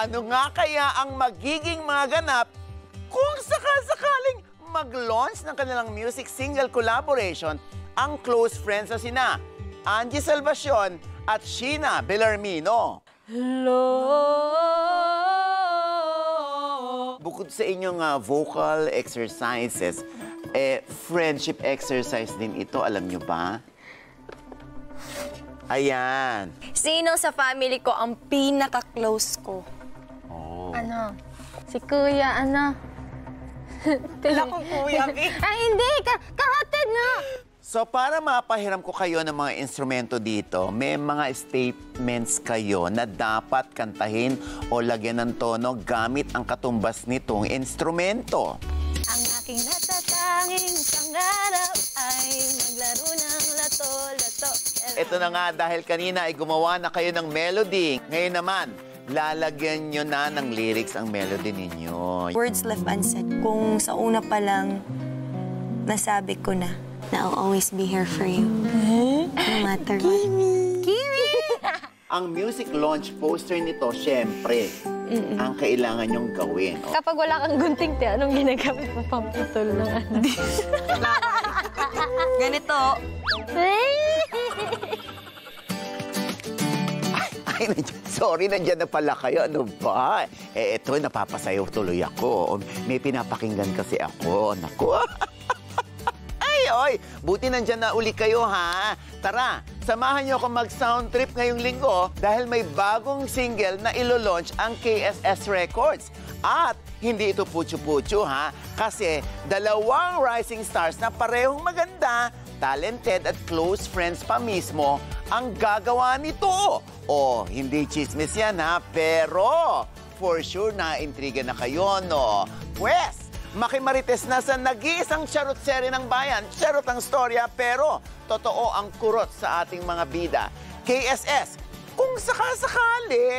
Ano nga kaya ang magiging mga ganap kung sakasakaling mag-launch ng kanilang music single collaboration ang close friends na sina Angie Salvacion at Sheena Bellarmino? Hello. Bukod sa inyong vocal exercises, friendship exercise din ito, alam nyo ba? Ayan. Sino sa family ko ang pinaka-close ko? Oh. Ano? Si Kuya, ano? Kala ko Kuya, Ay, hindi! Kahatid na! So, para mapahiram ko kayo ng mga instrumento dito, may mga statements kayo na dapat kantahin o lagyan ng tono gamit ang katumbas nitong instrumento. Ang aking natatanging pangarap ay maglaro ng lato-lato. Ito na nga, dahil kanina ay gumawa na kayo ng melody. Ngayon naman, lalagyan nyo na ng lyrics ang melody ninyo. Words left unsaid. Kung sa una pa lang, nasabi ko na I'll always be here for you. No matter what. Kimi! Ang music launch poster nito, syempre, ang kailangan nyong gawin. Kapag wala kang gunting, te, anong ginagamit mo pang putol ng ano? Ganito. Ay, sorry, nandiyan na pala kayo. Ano ba? Ito, napapasayaw tuloy ako. May pinapakinggan kasi ako. Naku. Oy, buti nandyan na uli kayo, ha? Tara, samahan niyo ako mag-sound trip ngayong linggo dahil may bagong single na ilo-launch ang KSS Records. At hindi ito putyo-putyo, ha? Kasi dalawang rising stars na parehong maganda, talented at close friends pa mismo ang gagawa nito. Oh, hindi chismis yan, ha? Pero for sure na-intriga na kayo, no? Pwes, makimarites na sa nag-iisang charot seri ng bayan. Charot ang storya, pero totoo ang kurot sa ating mga bida. KSS, kung sakasakali.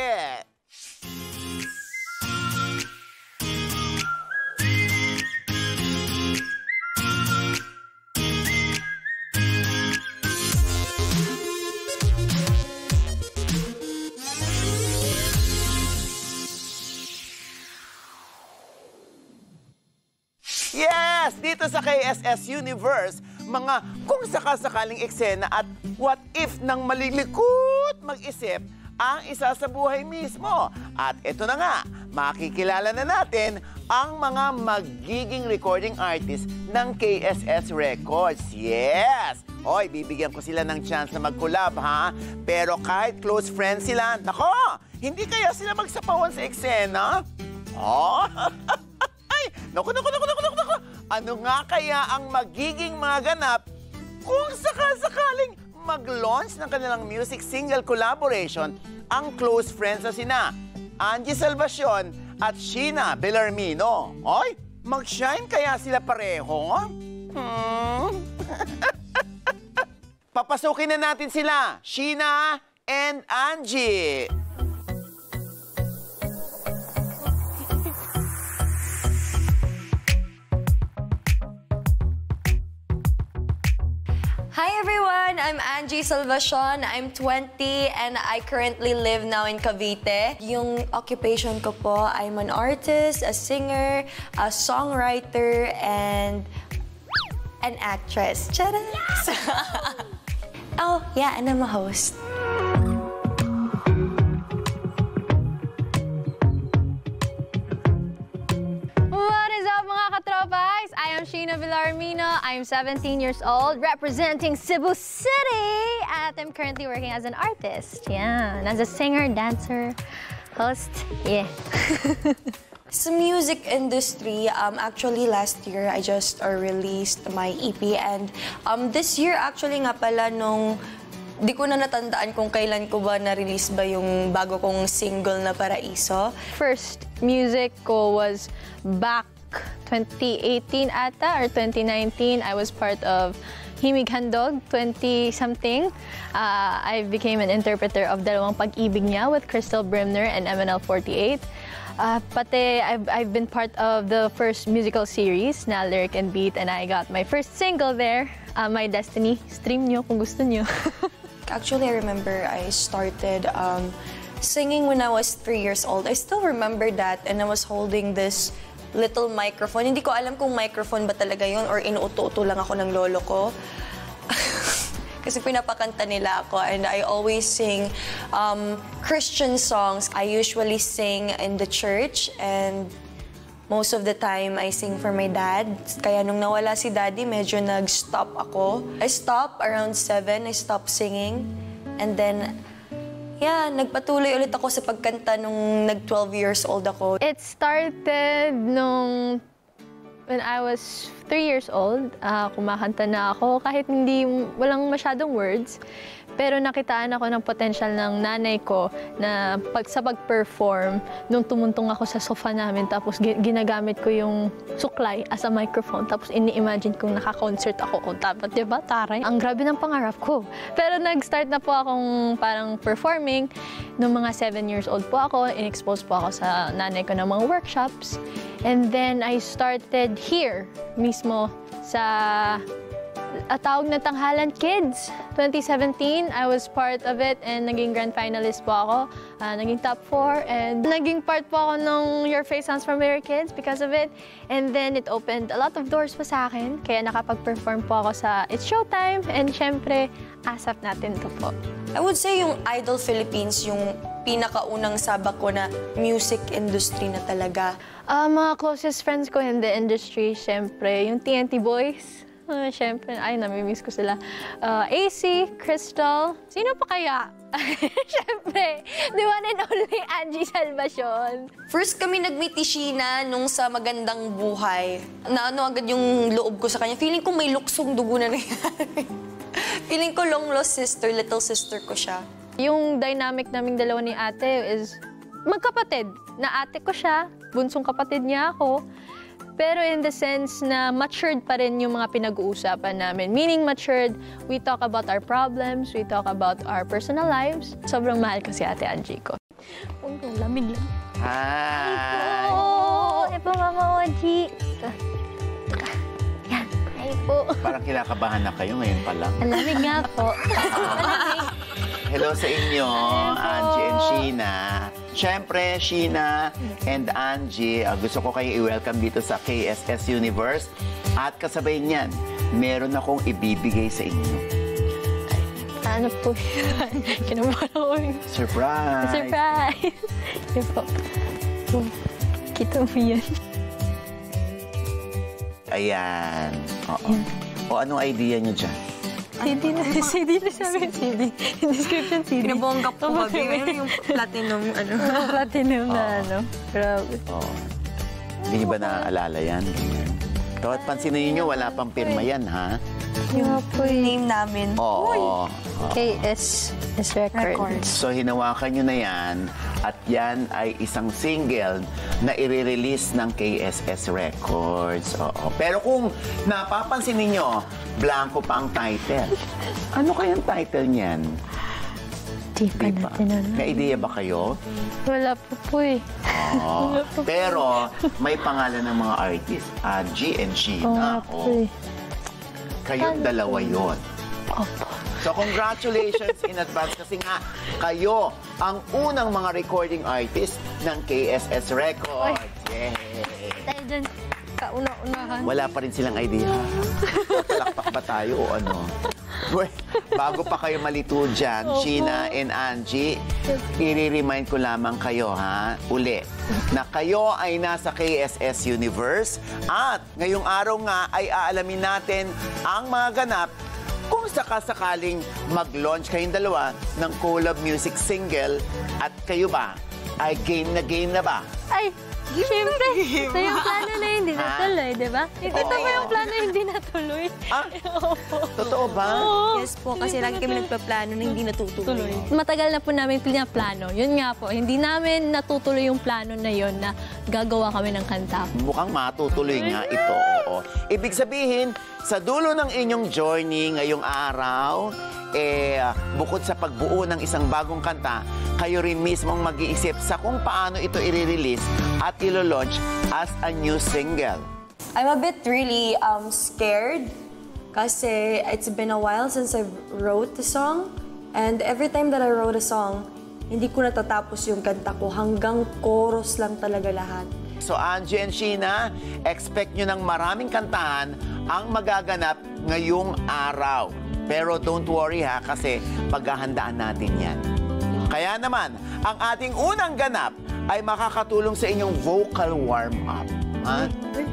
Yes! Dito sa KSS Universe, mga kung sakasakaling eksena at what if nang malilikot mag-isip ang isa sa buhay mismo. At ito na nga, makikilala na natin ang mga magiging recording artist ng KSS Records. Yes! Oy, bibigyan ko sila ng chance na mag-collab, ha? Pero kahit close friends sila, nako, hindi kaya sila magsapawan sa eksena? Oh! Naku. Ano nga kaya ang magiging mga ganap kung sakasakaling mag-launch ng kanilang music single collaboration ang close friends na sina Angie Salvacion at Sheena Bellarmino? Oy, mag-shine kaya sila pareho? Papasukin na natin sila, Sheena and Angie. Hi everyone, I'm Angie Salvacion. I'm 20 and I currently live now in Cavite. Yung occupation ko po, I'm an artist, a singer, a songwriter, and an actress. Charas! Oh, yeah, and I'm a host. I am Sheena Bellarmino. I'm 17 years old, representing Cebu City. At I'm currently working as an artist. Yeah, and as a singer, dancer, host. Yeah. Sa music industry, actually last year, I just released my EP. And this year, actually nga pala, nung di ko na natandaan kung kailan ko ba na-release ba yung bago kong single na Paraiso. First music ko was back 2018 ata or 2019. I was part of Himig Handog 20-something. I became an interpreter of Dalawang Pag-ibig Niya with Crystal Brimner and MNL48. Pati I've been part of the first musical series na Lyric and Beat, and I got my first single there, My Destiny. Stream nyo kung gusto nyo. Actually, I remember I started singing when I was 3 years old. I still remember that, and I was holding this little microphone. Hindi ko alam kung microphone ba talaga yun or inuuto-uto lang ako ng lolo ko. Kasi pinapakanta nila ako, and I always sing Christian songs. I usually sing in the church, and most of the time, I sing for my dad. Kaya nung nawala si daddy, medyo nag-stop ako. I stopped around 7, I stopped singing. And then, yeah, nagpatuloy ulit ako sa pagkanta nung nag-12 years old ako. It started when I was 3 years old. Kumakanta na ako kahit walang masyadong words. Pero nakitaan ako ng potential ng nanay ko na sa pag-perform, nung tumuntong ako sa sofa namin, tapos ginagamit ko yung suklay as a microphone, tapos ini-imagine kong naka-concert ako kung dapat, di ba, taray? Ang grabe ng pangarap ko. Pero nag-start na po akong parang performing. Nung mga 7 years old po ako, in-expose po ako sa nanay ko ng mga workshops. And then I started here, mismo sa tawag na Tanghalan Kids. 2017, I was part of it and naging grand finalist po ako. Naging top 4 and naging part po ako ng Your Face Sounds Familiar Kids because of it. And then it opened a lot of doors pa sa akin. Kaya nakapag-perform po ako sa It's Showtime and syempre, ASAP natin to po. I would say yung Idol Philippines, yung pinakaunang sabak ko na music industry na talaga. Mga closest friends ko in the industry, syempre, yung TNT Boys. Siyempre, ay, namimiss ko sila. AC, Crystal, sino pa kaya? Siyempre, the one and only Angie Salvacion. First kami nag-meet ni Sheena nung sa Magandang Buhay. Naano agad yung loob ko sa kanya. Feeling ko may luksong dugo na nangyari. Feeling ko long lost sister, little sister ko siya. Yung dynamic naming dalawa ni ate is magkapatid. Na ate ko siya, bunsong kapatid niya ako. Pero in the sense na matured pa rin yung mga pinag-uusapan namin. Meaning matured, we talk about our problems, we talk about our personal lives. Sobrang mahal ko si Ate Angie ko. Ang lamig lang. Hi! Hi po, Mama Oji. Yan, hi po. Parang kinakabahan na kayo ngayon pa lang. Ang lamig nga po. Hello sa inyo, Angie and Sheena. Siyempre, Sheena and Angie, gusto ko kayo i-welcome dito sa KSS Universe. At kasabay niyan, meron akong ibibigay sa inyo. Ano po yan? Kinabahan ako. Surprise! Surprise! Yan po. Kita mo yan. Ayan. Oo. O, anong idea niyo dyan? CD na sabi. CD. Description CD. Pinabongga po kami. Meron yung platinum, Platinum na Grabe. Oo. Hindi niyo ba naaalala yan? Ganyan. Kawat pansinin niyo, wala pang pirma yan, ha? Yung name namin. Oo. KSS Records. So, hinawakan nyo na yan at yan ay isang single na i-release ng KSS Records. Oo. Pero kung napapansin ninyo, blanco pa ang title. Ano kayang title niyan? Di pa natin ano. May idea ba kayo? Wala po po eh. Oo. Pero may pangalan ng mga artist. Angie and Sheena. Po eh. Kayong dalawa yon. Opo. So, congratulations in advance kasi nga kayo ang unang mga recording artist ng KSS Records. Yay! Tayo dyan, kauna-unahan. Wala pa rin silang idea. Palakpak ba tayo o ano? Well, bago pa kayo malito dyan, Sheena and Angie, i-remind ko lamang kayo, uli, na kayo ay nasa KSS Universe at ngayong araw nga ay aalamin natin ang mga ganap kung sakasakaling mag-launch kayong dalawa ng collab music single at kayo ba ay game na ba? Ay, siyempre. Ito yung plano na hindi natuloy, di ba? Ito ba yung plano na hindi natuloy? Totoo ba? Yes po, kasi lagi kami nagpaplano na hindi natutuloy. Matagal na po namin pinaplano. Yun nga po, hindi namin natutuloy yung plano na yun na gagawa kami ng kanta. Mukhang matutuloy nga ito. Oo. Ibig sabihin, sa dulo ng inyong journey ngayong araw, bukod sa pagbuo ng isang bagong kanta, kayo rin mismong mag-iisip sa kung paano ito i-release at ilo-launch as a new single. I'm a bit really scared kasi it's been a while since I wrote the song. And every time that I wrote a song, hindi ko natatapos yung kanta ko. Hanggang chorus lang talaga lahat. So Angie and Sheena, expect nyo ng maraming kantahan ang magaganap ngayong araw. Pero don't worry ha, kasi paghahandaan natin yan. Kaya naman, ang ating unang ganap ay makakatulong sa inyong vocal warm-up. Ha?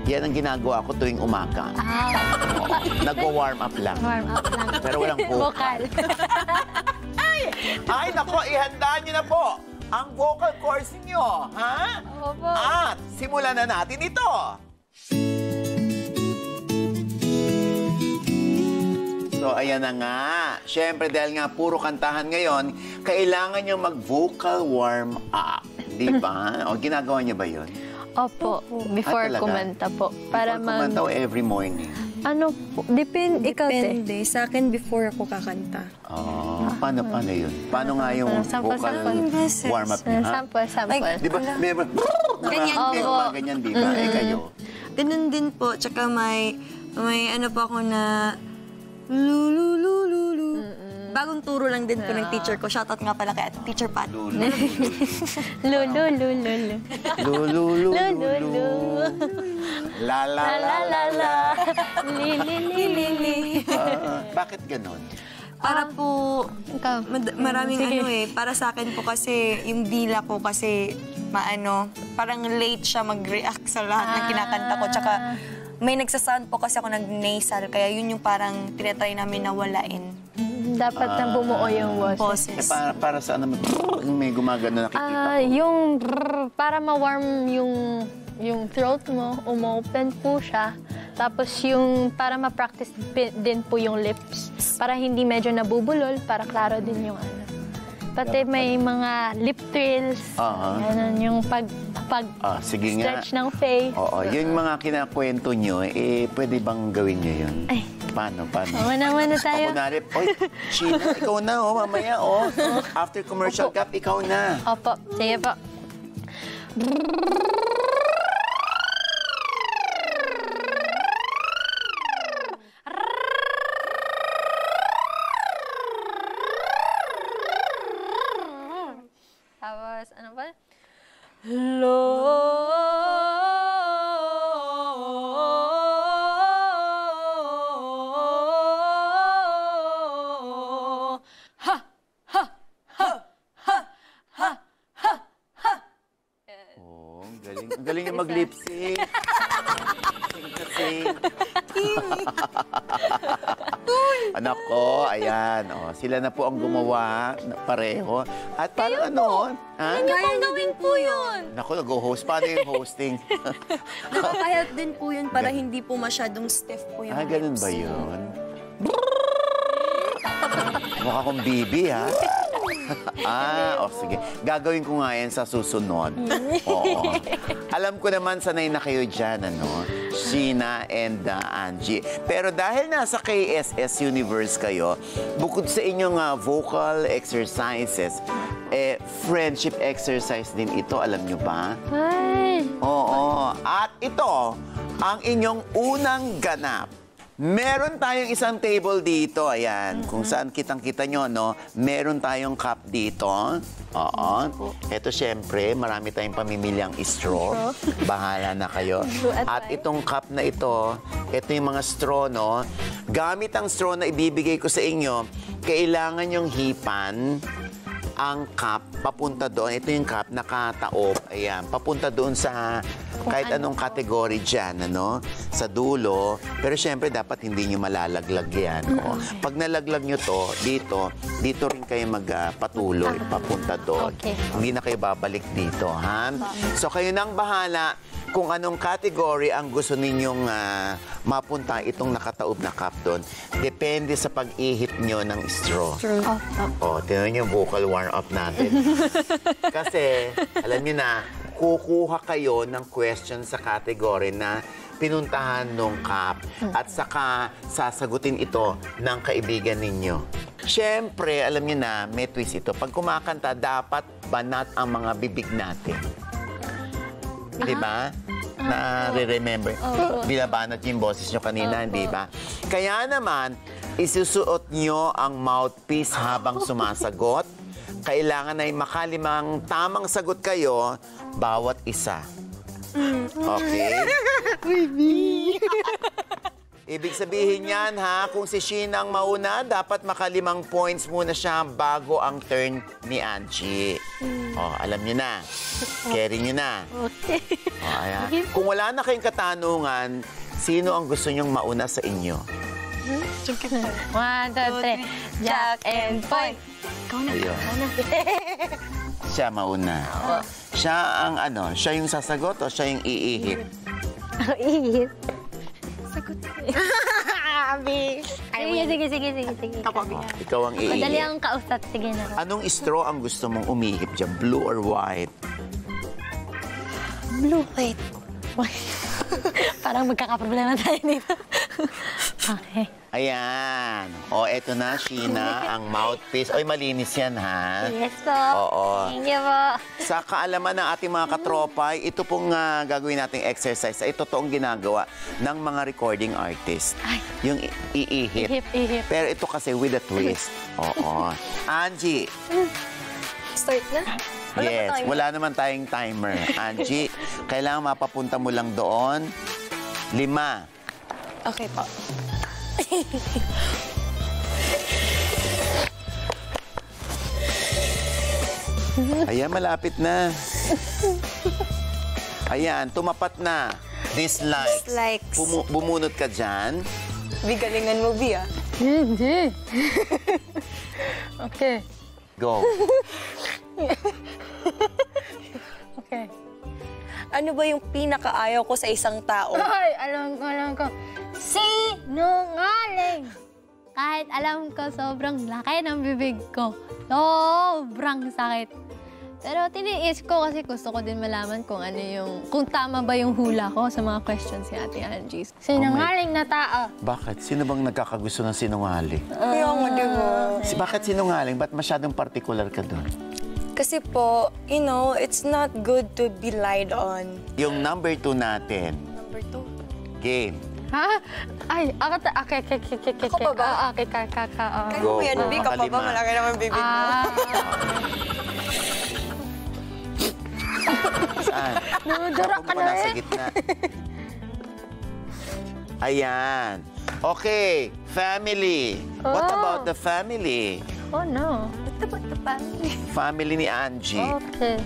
Yan ang ginagawa ko tuwing umaga. Nagwa-warm up lang. Warm up lang. Pero walang vocal. Ay, nako, ihandaan nyo na po ang vocal course niyo, ha? Opo. At simulan na natin ito. So, ayan na nga. Siyempre, dahil nga puro kantahan ngayon, kailangan nyo mag-vocal warm-up. Di ba? O, ginagawa nyo ba yun? Opo, before talaga? kumanta po. Para Before kumanta o every morning? Ano po, ikaw te. Depende. Sa akin, before ako kakanta. Oh, paano yun? Paano nga yung Sample, vocal sample. warm-up niya? ha? Sample. Di ba? May Ganyan. ganyan, di ba? Eh, kayo? Ganun din po. Tsaka may ano pa ako na lululululu. Bagong turo lang din po ng teacher ko. Shoutout nga pala kay Teacher Pat. Lulu. Lulululu. La la la la la. Lili. Bakit ganon? Para po, Ikaw. maraming Sige. ano eh. Para sa akin po kasi, yung dila ko kasi, parang late siya mag-react sa lahat ng kinakanta ko. Tsaka, may nagsasound po kasi ako nag-nasal. Kaya yun yung parang tinatry namin na walain. Dapat na bumuo yung boses. Eh, para saan naman may gumagano nakikita ko? Yung para ma-warm yung throat mo, umopen po siya. Tapos yung para ma-practice din po yung lips. Para hindi medyo nabubulol, para klaro din yung ano. Pati may mga lip trills. Ganun, yung Sige nga. stretch ng face. Oo, yung mga kinakwento nyo, pwede bang gawin nyo yun? Ay. Paano? Muna tayo. Kunwari, oy, Sheena, ikaw na, mamaya, After commercial gap, ikaw na. Opo, sige po. Tapos, ano ba? Ang galing yung mag-lip sync. Sing. Anak ko, ayan. Sila na po ang gumawa pareho. At parang Kaya gawin po yun. Naku, nag-host. Paano yung hosting? Nakakayat din po yun para hindi po masyadong stiff po yung Ganun ba yun? Mukha kong bibi, ha? Sige. Gagawin ko nga yan sa susunod. Oo. Alam ko naman, sanay na kayo dyan, Sheena and Angie. Pero dahil nasa KSS Universe kayo, bukod sa inyong vocal exercises, friendship exercise din ito, alam nyo ba? Ay! Oo. At ito, ang inyong unang ganap. Meron tayong isang table dito, ayan, kung saan kitang-kita nyo, meron tayong cup dito. Oo. Ito, syempre, marami tayong pamimilyang straw. Bahala na kayo. At itong cup na ito yung mga straw, Gamit ang straw na ibibigay ko sa inyo, kailangan yung hipan ang cup papunta doon. Ito yung cup nakataob. Ayan, papunta doon sa kahit anong kategory dyan, sa dulo. Pero syempre, dapat hindi nyo malalaglag yan. Pag nalaglag nyo to, dito rin kayo magpatuloy, papunta doon. Okay. Hindi na kayo babalik dito, ha? So, kayo nang bahala kung anong category ang gusto ninyong mapunta itong nakataob na cup doon. Depende sa pag-ihip nyo ng straw. Tingnan nyo yung vocal warm-up natin. Kasi, alam nyo na, kukuha kayo ng question sa category na pinuntahan ng cup at saka sasagutin ito ng kaibigan ninyo. Siyempre, alam nyo na, may twist ito. Pag kumakanta, dapat banat ang mga bibig natin. Di ba? Na-remember. Binabanat yung boses nyo kanina, di ba? Kaya naman, isusuot nyo ang mouthpiece habang sumasagot. Kailangan ay makalimang tamang sagot kayo, bawat isa. Okay? Ibig sabihin yan, ha, kung si Sheena ang mauna, dapat makalimang points muna siya bago ang turn ni Angie. Oh, alam niyo na. Carry niyo na. Okay. Oh, ayan. Kung wala na kayong katanungan, sino ang gusto niyong mauna sa inyo? 1, 2, 3. Jack and Poy. Ikaw na. Ayun. Siya mauna. Siya ang ano, siya yung sasagot o siya yung iihip? Ihit. Sagot. Sige. Ikaw ang iihip. Madali ang kausap. Sige na. Anong straw ang gusto mong umihip dyan? Blue or white? Blue. Wait. Parang magkakaproblema tayo dito. Okay. Ayan. O, eto na, Sheena, ang mouthpiece. Oy, malinis yan, ha? Yes po. Oo. Thank you po. Sa kaalaman ng ating mga katropa, ito pong gagawin nating exercise ay totoong ginagawa ng mga recording artist. Ay. Yung iihip. Ihip. Pero ito kasi with a twist. Oo. Angie. Start na? Yes, wala naman tayong timer. Angie, kailangan mapapunta mo lang doon. 5. Okay po. Ayan, malapit na. Ayan, tumapat na. Dislikes. Dislikes. Bumunot ka dyan. Bigalingan mo, Bia. Hindi. Okay. Go. Okay. Ano ba yung pinakaayaw ko sa isang tao? Ay, alam ko. Sinungaling! Kahit alam ko sobrang laki ng bibig ko. Sobrang sakit. Pero tiniis ko kasi gusto ko din malaman kung ano kung tama ba yung hula ko sa mga questions ni Ate Angie. Sinungaling na tao. Bakit? Sino bang nagkakagusto ng sinungaling? Kaya mo, di ba? Bakit sinungaling? Ba't masyadong particular ka doon? Kasi po, you know, it's not good to be lied on. Yung number 2 natin. Number 2. Game. Ha? Ay, ako okay. Ako pa ba? Okay. Kaya Go, mo yan, go. Bi, ka pa ba? Makalima. Malaki naman bibig mo. Saan? Nudura Ako ka pa na nasa eh. gitna. Ayan. Okay, family. What Oh. about the family? Oh, no. Ito ba ito pa? Family ni Angie. Okay.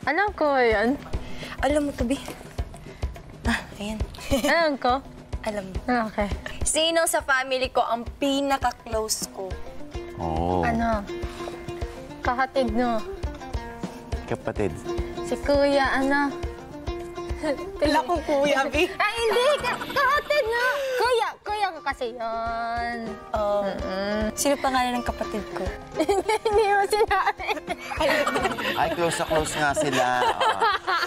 Alam ko yan. Alam mo to, Bi. Ayan. Alam ko. Alam mo. Okay. Sino sa family ko ang pinaka-close ko? Oh, Ano? Kahatid no. kapatid. Si Kuya, ano? Wala kong kuya, Bi. Ay, hindi! Kahatid na! Kuya ko kasi yun. Oh. Sino pangalan ng kapatid ko? Hindi mo sinabi. Ay, close na close nga sila.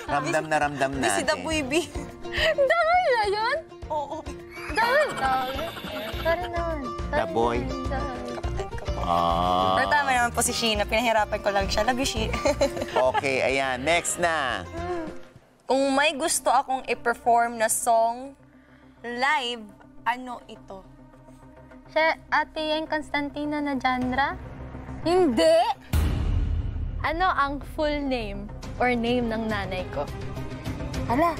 Ramdam na ramdam Di si natin. Daboy, Bi. Dami na yun? Oo. Dami. Sorry naman. Daboy. Kapatid ko po. Ah. Pero tama naman po si Sheena. Pinahirapan ko lang siya. Love you, She. Okay, ayan. Next na. Kung may gusto akong i-perform na song live, ano ito? Siya, Ate Yang Constantino na genre? Hindi! Ano ang full name or name ng nanay ko? Hala,